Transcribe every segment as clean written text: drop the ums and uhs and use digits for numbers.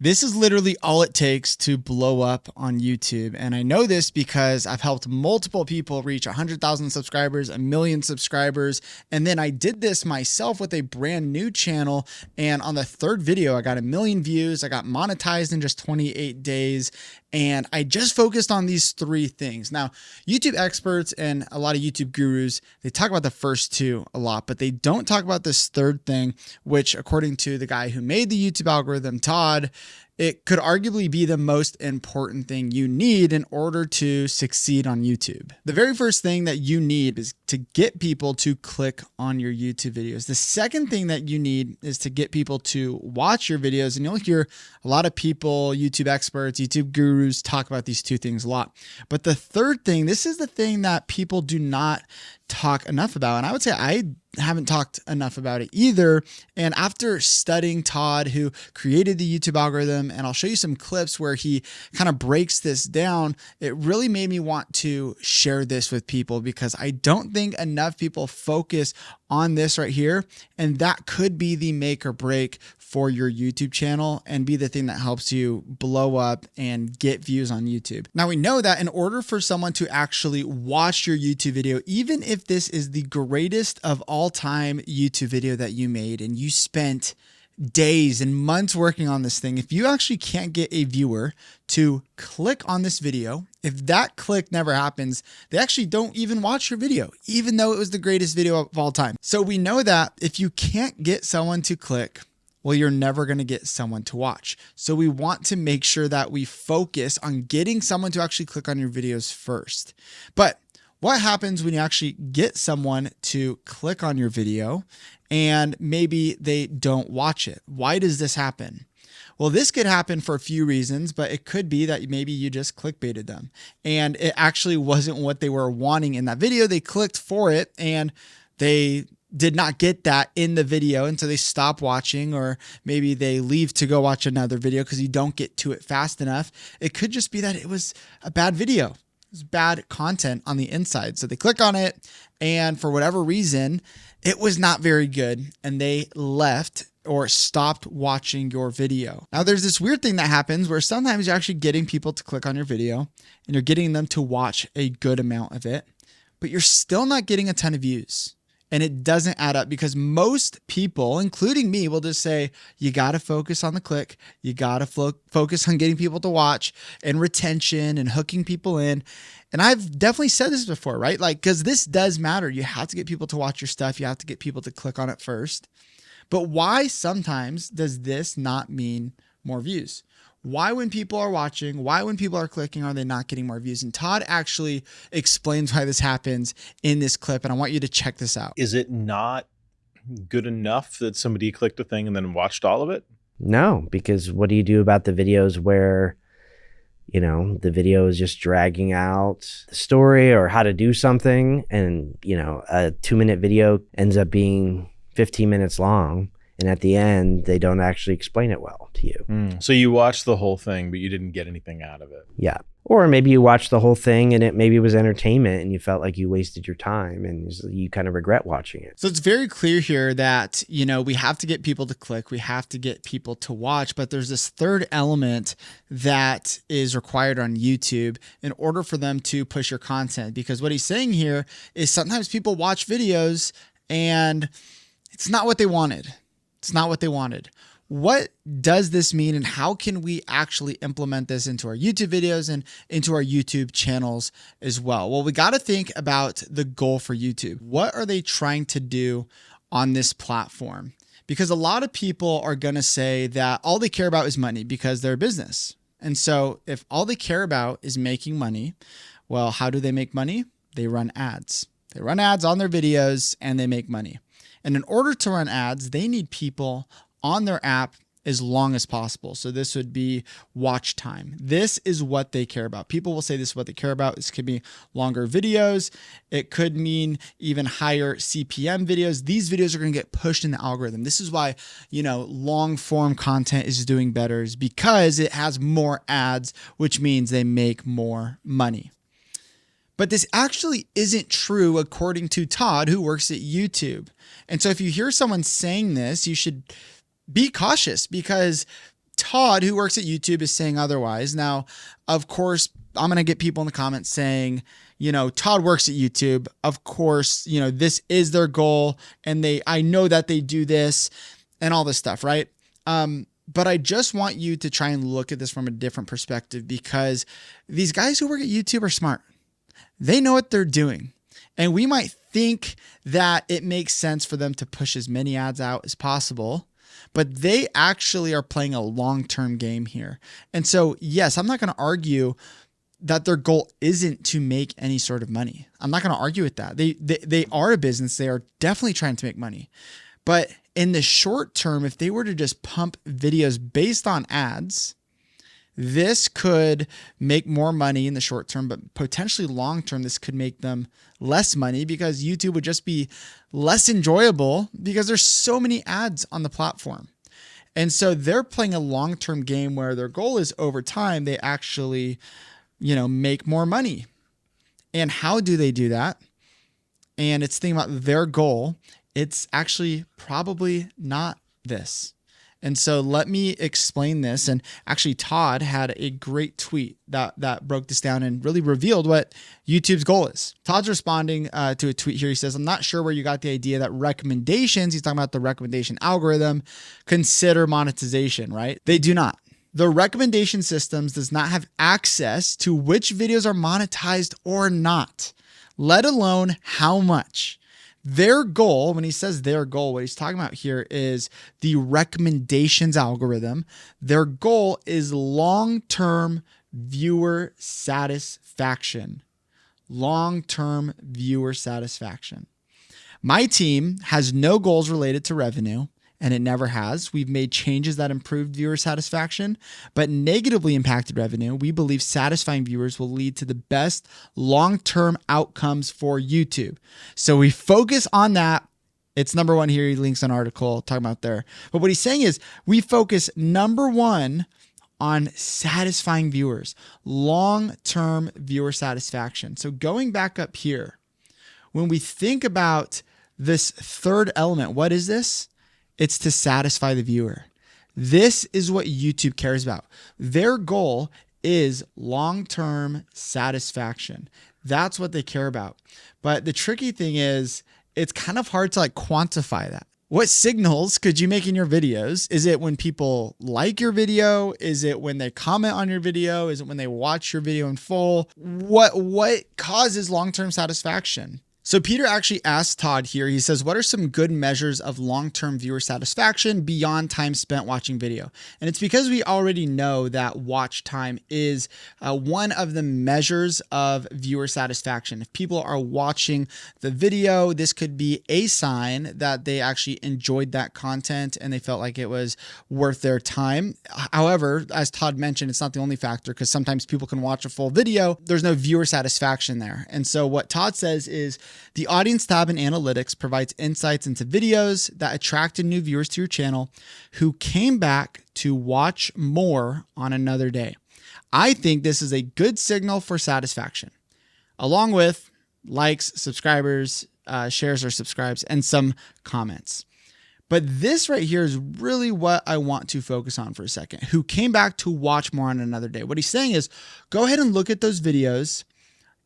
This is literally all it takes to blow up on YouTube. And I know this because I've helped multiple people reach 100,000 subscribers, 1 million subscribers. And then I did this myself with a brand new channel. And on the third video, I got 1 million views. I got monetized in just 28 days. And I just focused on these 3 things. Now, YouTube experts and a lot of YouTube gurus, they talk about the first 2 a lot, but they don't talk about this third thing, which according to the guy who made the YouTube algorithm, Todd, it could arguably be the most important thing you need in order to succeed on YouTube. The very first thing that you need is to get people to click on your YouTube videos. The second thing that you need is to get people to watch your videos. And you'll hear a lot of people, YouTube experts, YouTube gurus talk about these 2 things a lot. But the third thing, this is the thing that people do not talk enough about. And I would say I haven't talked enough about it either. And after studying Todd, who created the YouTube algorithm, and I'll show you some clips where he kind of breaks this down, it really made me want to share this with people because I don't think enough people focus on this right here. And that could be the make or break for your YouTube channel and be the thing that helps you blow up and get views on YouTube. Now we know that in order for someone to actually watch your YouTube video, even if this is the greatest of all time YouTube video that you made and you spent days and months working on this thing, if you actually can't get a viewer to click on this video, if that click never happens, they actually don't even watch your video, even though it was the greatest video of all time. So we know that if you can't get someone to click, well, you're never going to get someone to watch. So we want to make sure that we focus on getting someone to actually click on your videos first. But what happens when you actually get someone to click on your video and maybe they don't watch it? Why does this happen? Well, this could happen for a few reasons, but it could be that maybe you just clickbaited them and it actually wasn't what they were wanting in that video. They clicked for it and they did not get that in the video. And so they stop watching, or maybe they leave to go watch another video because you don't get to it fast enough. It could just be that it was a bad video. It was bad content on the inside. So they click on it and for whatever reason, it was not very good and they left or stopped watching your video. Now there's this weird thing that happens where sometimes you're actually getting people to click on your video and you're getting them to watch a good amount of it, but you're still not getting a ton of views. And it doesn't add up because most people, including me, will just say, you got to focus on the click. You got to focus on getting people to watch and retention and hooking people in. And I've definitely said this before, right? Like, because this does matter. You have to get people to watch your stuff. You have to get people to click on it first. But why sometimes does this not mean more views? Why, when people are watching, why, when people are clicking, are they not getting more views? And Todd actually explains why this happens in this clip. And I want you to check this out. Is it not good enough that somebody clicked a thing and then watched all of it? No, because what do you do about the videos where, you know, the video is just dragging out the story or how to do something, and, you know, a 2-minute video ends up being 15 minutes long, and at the end they don't actually explain it well to you. So you watched the whole thing, but you didn't get anything out of it. Yeah. Or maybe you watched the whole thing and it maybe was entertainment and you felt like you wasted your time and you kind of regret watching it. So it's very clear here that, you know, we have to get people to click, we have to get people to watch, but there's this third element that is required on YouTube in order for them to push your content. Because what he's saying here is sometimes people watch videos and it's not what they wanted. It's not what they wanted. What does this mean and how can we actually implement this into our YouTube videos and into our YouTube channels as well? Well, we got to think about the goal for YouTube. What are they trying to do on this platform? Because a lot of people are going to say that all they care about is money because they're a business. And so if all they care about is making money, well, how do they make money? They run ads. They run ads on their videos and they make money. And in order to run ads, they need people on their app as long as possible. So this would be watch time. This is what they care about. People will say this is what they care about. This could be longer videos. It could mean even higher CPM videos. These videos are going to get pushed in the algorithm. This is why, you know, long form content is doing better, is because it has more ads, which means they make more money. But this actually isn't true according to Todd, who works at YouTube. And so if you hear someone saying this, you should be cautious, because Todd, who works at YouTube, is saying otherwise. Now, of course, I'm going to get people in the comments saying, Todd works at YouTube. Of course, this is their goal. And I know that they do this and all this stuff, right? But I just want you to try and look at this from a different perspective, because these guys who work at YouTube are smart. They know what they're doing. And we might think that it makes sense for them to push as many ads out as possible, but they actually are playing a long-term game here. And so, yes, I'm not going to argue that their goal isn't to make any sort of money. I'm not going to argue with that. They are a business. They are definitely trying to make money. But in the short term, if they were to just pump videos based on ads, this could make more money in the short term, but potentially long term, this could make them less money, because YouTube would just be less enjoyable because there's so many ads on the platform. And so they're playing a long-term game where their goal is over time, they actually, make more money. And how do they do that? And it's thinking about their goal. It's actually probably not this. And so let me explain this. And actually, Todd had a great tweet that broke this down and really revealed what YouTube's goal is. Todd's responding to a tweet here. He says, I'm not sure where you got the idea that recommendations, he's talking about the recommendation algorithm, consider monetization, right? They do not. The recommendation systems does not have access to which videos are monetized or not, let alone how much. Their goal, when he says their goal, what he's talking about here is the recommendations algorithm. Their goal is long-term viewer satisfaction. Long-term viewer satisfaction. My team has no goals related to revenue, and it never has. We've made changes that improved viewer satisfaction, but negatively impacted revenue. We believe satisfying viewers will lead to the best long-term outcomes for YouTube. So we focus on that. It's number one here. He links an article talking about there. But what he's saying is we focus number one on satisfying viewers, long-term viewer satisfaction. So going back up here, when we think about this third element, what is this? It's to satisfy the viewer. This is what YouTube cares about. Their goal is long-term satisfaction. That's what they care about. But the tricky thing is, it's kind of hard to quantify that. What signals could you make in your videos? Is it when people like your video? Is it when they comment on your video? Is it when they watch your video in full? What causes long-term satisfaction? So Peter actually asked Todd here, he says, what are some good measures of long-term viewer satisfaction beyond time spent watching video? And it's because we already know that watch time is one of the measures of viewer satisfaction. If people are watching the video, this could be a sign that they actually enjoyed that content and they felt like it was worth their time. However, as Todd mentioned, it's not the only factor, because sometimes people can watch a full video. There's no viewer satisfaction there. And so what Todd says is, the audience tab in analytics provides insights into videos that attracted new viewers to your channel who came back to watch more on another day. I think this is a good signal for satisfaction, along with likes, subscribers, shares or subscribes, and some comments. But this right here is really what I want to focus on for a second. Who came back to watch more on another day. What he's saying is, go ahead and look at those videos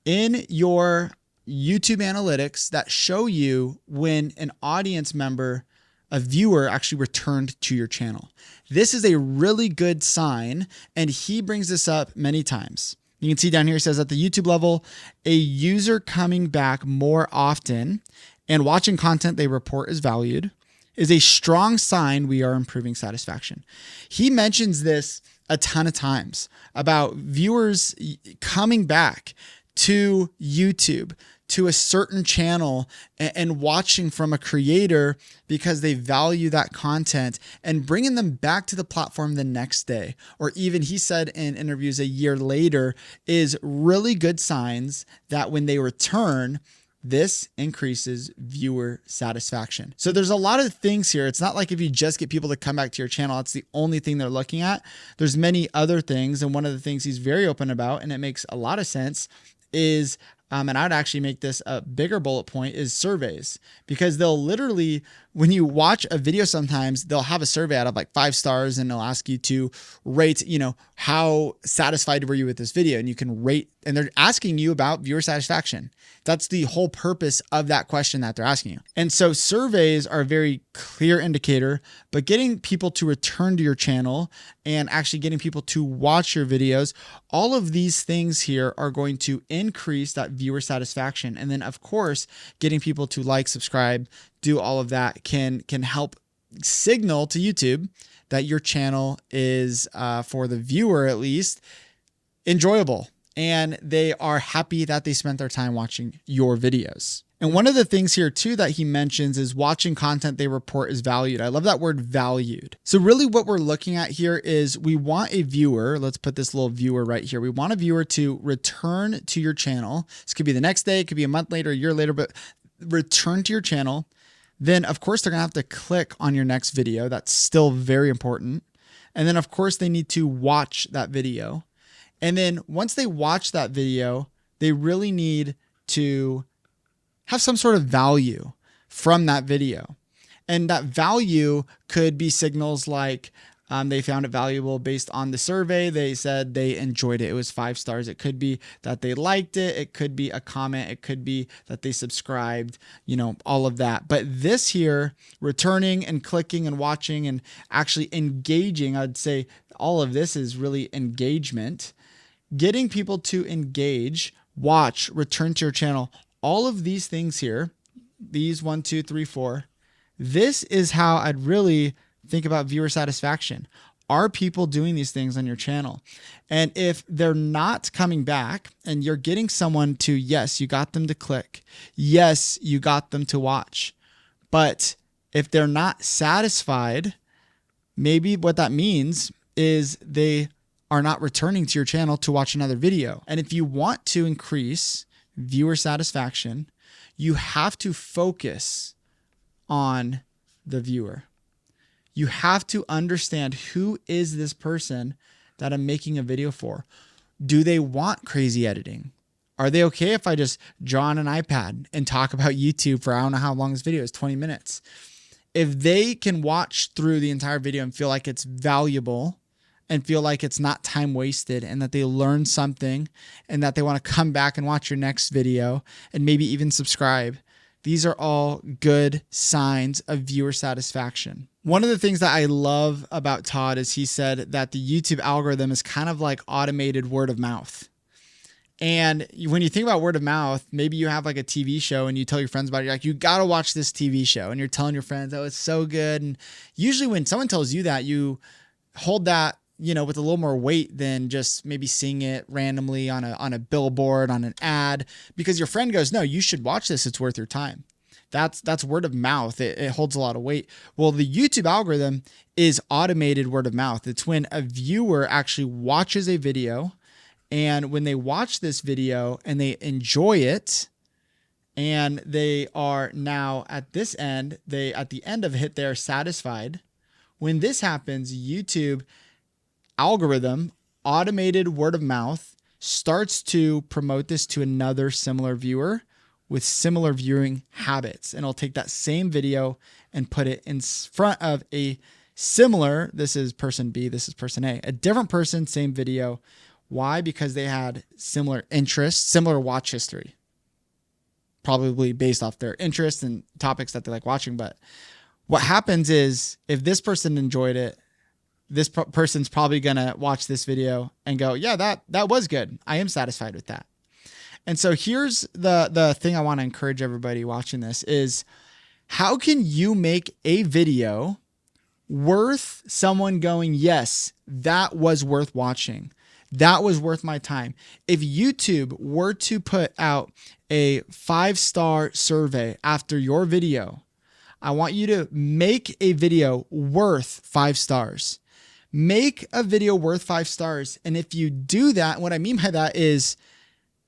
in your YouTube analytics that show you when an audience member, a viewer, actually returned to your channel. This is a really good sign, and he brings this up many times. You can see down here, it says at the YouTube level, a user coming back more often and watching content they report is valued is a strong sign we are improving satisfaction. He mentions this a ton of times about viewers coming back to YouTube, to a certain channel, and watching from a creator because they value that content, and bringing them back to the platform the next day, or even he said in interviews a year later, is really good signs that when they return, this increases viewer satisfaction. So there's a lot of things here. It's not like if you just get people to come back to your channel, it's the only thing they're looking at. There's many other things. And one of the things he's very open about, and it makes a lot of sense, is, and I'd actually make this a bigger bullet point, is surveys, because they'll literally when you watch a video, sometimes they'll have a survey out of like 5 stars and they'll ask you to rate, how satisfied were you with this video? And you can rate, and they're asking you about viewer satisfaction. That's the whole purpose of that question that they're asking you. And so surveys are a very clear indicator, but getting people to return to your channel and actually getting people to watch your videos, all of these things here are going to increase that viewer satisfaction. And then of course, getting people to like, subscribe, do all of that can help signal to YouTube that your channel is, for the viewer at least, enjoyable. And they are happy that they spent their time watching your videos. And one of the things here too that he mentions is watching content they report is valued. I love that word valued. So really what we're looking at here is we want a viewer, let's put this little viewer right here. We want a viewer to return to your channel. This could be the next day, it could be a month later, a year later, but return to your channel. Then of course they're gonna have to click on your next video. That's still very important. And then of course they need to watch that video. And then once they watch that video, they really need to have some sort of value from that video. And that value could be signals like they found it valuable based on the survey. They said they enjoyed it. It was 5 stars. It could be that they liked it. It could be a comment. It could be that they subscribed, all of that. But this here, returning and clicking and watching and actually engaging, I'd say all of this is really engagement. Getting people to engage, watch, return to your channel, all of these things here, these 1, 2, 3, 4, this is how I'd really think about viewer satisfaction. Are people doing these things on your channel? And if they're not coming back and you're getting someone to, yes, you got them to click. Yes, you got them to watch. But if they're not satisfied, maybe what that means is they are not returning to your channel to watch another video. And if you want to increase viewer satisfaction, you have to focus on the viewer. You have to understand, who is this person that I'm making a video for? Do they want crazy editing? Are they okay if I just draw on an iPad and talk about YouTube for, I don't know how long this video is, 20 minutes? If they can watch through the entire video and feel like it's valuable and feel like it's not time wasted and that they learn something and that they want to come back and watch your next video and maybe even subscribe, these are all good signs of viewer satisfaction. One of the things that I love about Todd is he said that the YouTube algorithm is kind of like automated word of mouth. And when you think about word of mouth, maybe you have like a TV show and you tell your friends about it. You're like, you got to watch this TV show. And you're telling your friends, oh, it's so good. And usually when someone tells you that, you hold that, with a little more weight than just maybe seeing it randomly on a billboard, on an ad, because your friend goes, no, you should watch this. It's worth your time. That's word of mouth. It holds a lot of weight. Well, the YouTube algorithm is automated word of mouth. It's when a viewer actually watches a video, and when they watch this video and they enjoy it, and they are now at this end, at the end of it, they're satisfied. When this happens, YouTube algorithm, automated word of mouth, starts to promote this to another similar viewer with similar viewing habits. And it'll take that same video and put it in front of a similar, this is person B, this is person A, a different person, same video. Why? Because they had similar interests, similar watch history, probably based off their interests and topics that they like watching. But what happens is, if this person enjoyed it, this person's probably going to watch this video and go, yeah, that was good. I am satisfied with that. And so here's the thing I want to encourage everybody watching this is, how can you make a video worth someone going, yes, that was worth watching. That was worth my time. If YouTube were to put out a 5-star survey after your video, I want you to make a video worth 5 stars. Make a video worth 5 stars. And if you do that, what I mean by that is,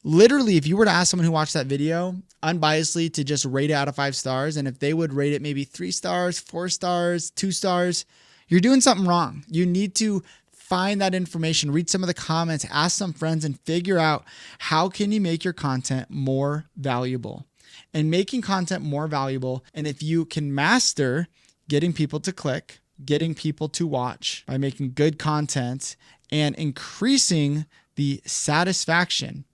literally, if you were to ask someone who watched that video unbiasedly to just rate it out of 5 stars, and if they would rate it maybe 3 stars, 4 stars, 2 stars, you're doing something wrong. You need to find that information, read some of the comments, ask some friends, and figure out, how can you make your content more valuable? and making content more valuable. And if you can master getting people to click, getting people to watch by making good content and increasing the satisfaction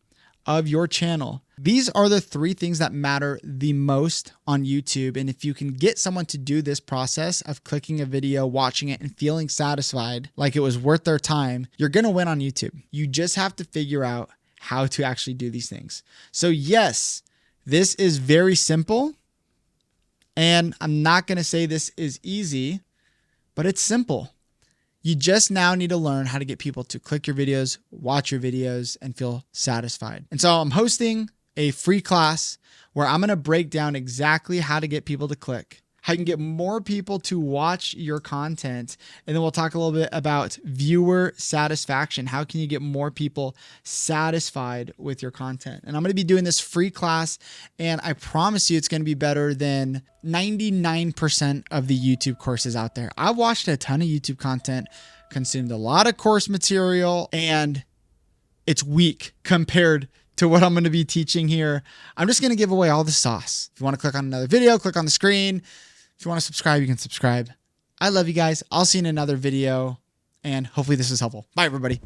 of your channel, these are the 3 things that matter the most on YouTube. And if you can get someone to do this process of clicking a video, watching it, and feeling satisfied, like it was worth their time, you're going to win on YouTube. You just have to figure out how to actually do these things. So yes, this is very simple. And I'm not going to say this is easy, but it's simple. You just now need to learn how to get people to click your videos, watch your videos, and feel satisfied. And so I'm hosting a free class where I'm going to break down exactly how to get people to click, how you can get more people to watch your content. And then we'll talk a little bit about viewer satisfaction. How can you get more people satisfied with your content? And I'm going to be doing this free class, and I promise you it's going to be better than 99% of the YouTube courses out there. I've watched a ton of YouTube content, consumed a lot of course material, and it's weak compared to what I'm going to be teaching here. I'm just going to give away all the sauce. If you want to click on another video, click on the screen. If you want to subscribe, you can subscribe. I love you guys. I'll see you in another video, and hopefully this is helpful. Bye, everybody.